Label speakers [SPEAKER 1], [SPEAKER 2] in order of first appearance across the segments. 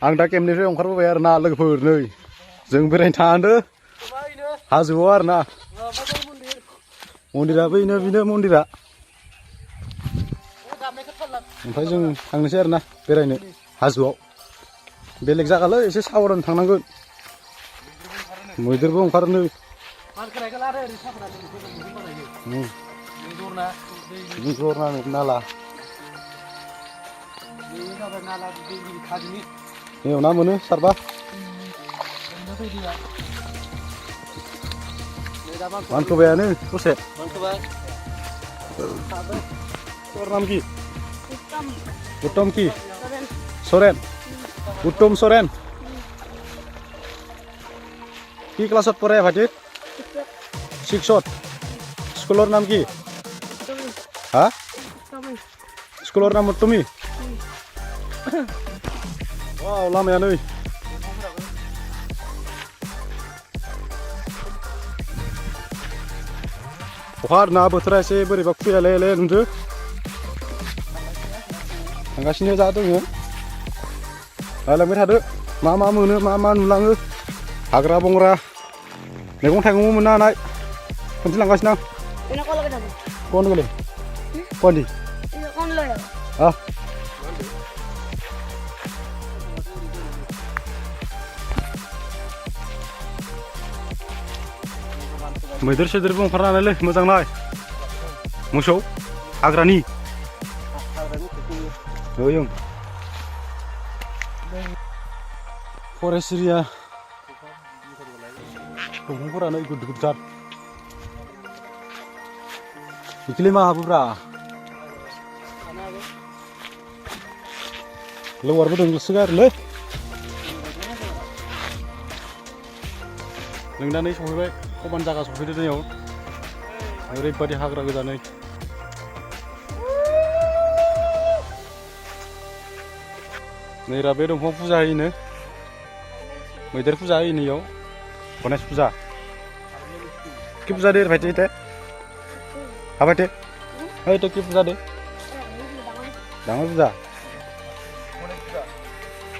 [SPEAKER 1] आं दा केम्पनिफ्राय ओंखारबोबाय आरो ना लोगोफोर नै जों बेरायनो थांदो हाजोआव आरो ना मन्दिरा बेनो मन्दिरा ओमफ्राय जों थांनोसै आरो ना बेरायनो हाजोआव बेलेग जागालै एसे साबधान थांनांगोन मैदेरबो ओंखारो नै जरना नाला बेयाव ना मोनो सारबा मानखोबायानो ससे তোর নাম কি উত্তম কি সোরেন উত্তম সোরেন কি ক্লাছত পড়ে ভাইটি 6ত স্কুলৰ নাম কি হা স্কুলৰ নাম তুমি वाव लामाया नै अखा आरोना बोथोरा एसे बोरैबा खुयाले नुदो थांगासिनो जा दङ रायलांबाय थादो मा मोनो मा नुलाङो हाग्रा बंग्रा मैगं थाइगंबो मोननो हानाय खोन्थिलांगासिनो आं कौन गोले कौन दी हाँ मैदेर सेदेरबो ओंखारनानै मोजां नाय मोसौ हाग्रानि ओं फरेस्ट एरिया दंफांफोरानो गुद इखिले मा हाबोब्रा लवारबो दंसोगारोलै जों दा नै सफैबाय खमान जागा सफैदो दैयाव ओरैबादि हाग्रा गोजा नै नैरा बे दंफां फुजा होयोनो मैदेर फुजा होयोनो इयाव गणेश फुजा कि फुजा दे भाइटे इते हा भाइटे ओइ तो कि फुजा दे डाঙर फुजा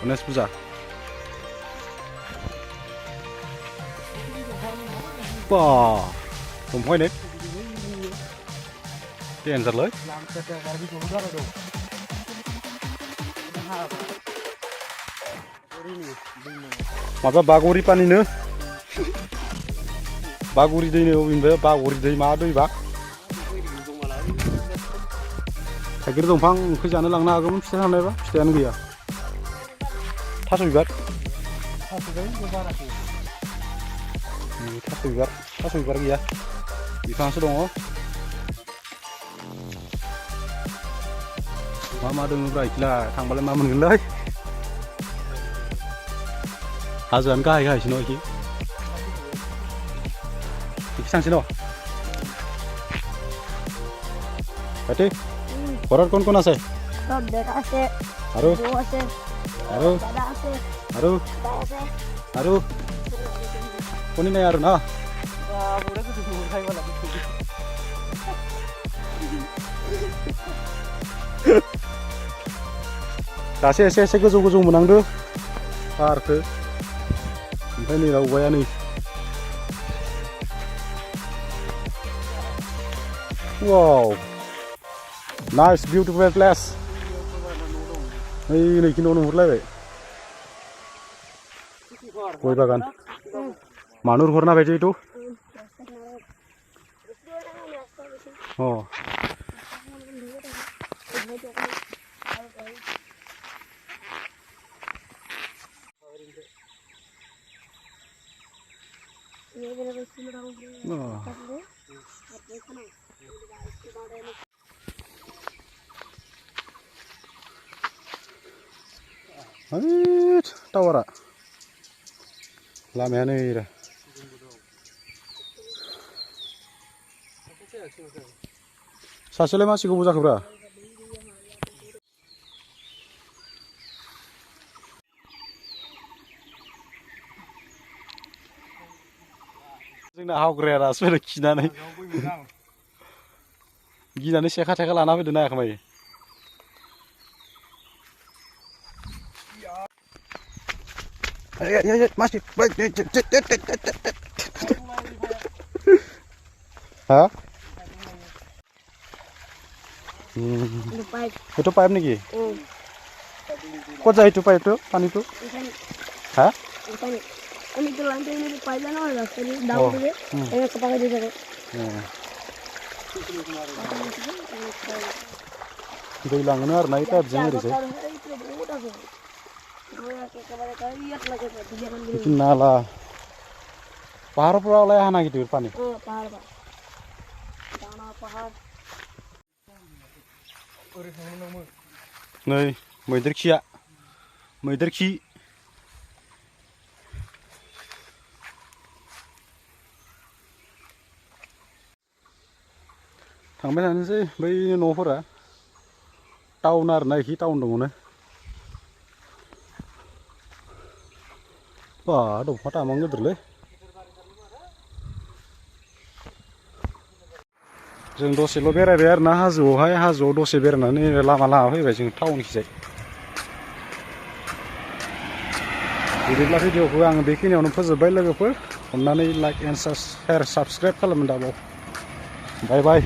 [SPEAKER 1] गणेश फुजा बा दंफां ने डेन्जारलै माबा बागुरि पानिनो बागुरि दैनो अबेनिफ्राय बागुरि दै मा दैबा थाइगिर दंफां ओंख्रि जानो लांनो हागौमोन फिथाइ थानायबा फिथाइयानो गैया थास' बिबार थास' बिबार गैया बिफांसो दङ मा दङब्रा इखिलाय थांबालाय मा मोनगोनलै हाजोआनो गाहायसो न' इखि थांसै न' भाइटी ঘৰত কোন আছে সব দেখা আছে আৰু কোনি নাই আৰু না दासो एसे गोजौ मोनांदो पाहारखौ ओमफ्राय नै रावबाया नै वाव नाइस बिउटिफुल प्लेस नै खिनो नुहुरलायबाय गय बागान मानुर हरना बायदि इटु अ टावारा लामायानो नै सासेलाय मानसि गोबाव जाखोब्रा जोंना हावग्राया दासो गिनानै सेखा थेखा लाना फैदो नायाखै मायो masih baik. Hah? Itu pipe nih? Kok jadi itu pipe itu? Pan itu? Hah?
[SPEAKER 2] Ini itu lantai ini pipe nya ada, ini daun dulu, ini kepala di sana.
[SPEAKER 1] Itu hilang ini warna itu apa sih? Bikin nala. Pahar pura oleh anak gitu pan ini.
[SPEAKER 2] Pahar pak. Tanah pahar.
[SPEAKER 1] Nih, मैदेर खिया, मैदेर खि. थांबाय थानोसै बै न'फोरा town आरोना एखि town दङनो. बा दंफां तामां गिदिरलै. जों दसेल' बेरायबाय आरोना हाजोआवहाय हाजोआव दसे बेरायनानै लामा फैबाय जों टाउनखिजाय. बिदिब्ला भिडिअखौ आं बेखिनियावनो फोजोबबाय लोगोफोर. अन्नानै लाइक एन्ड शेयार साबस्क्राइब खालामनो दाबाव. बाय बाय.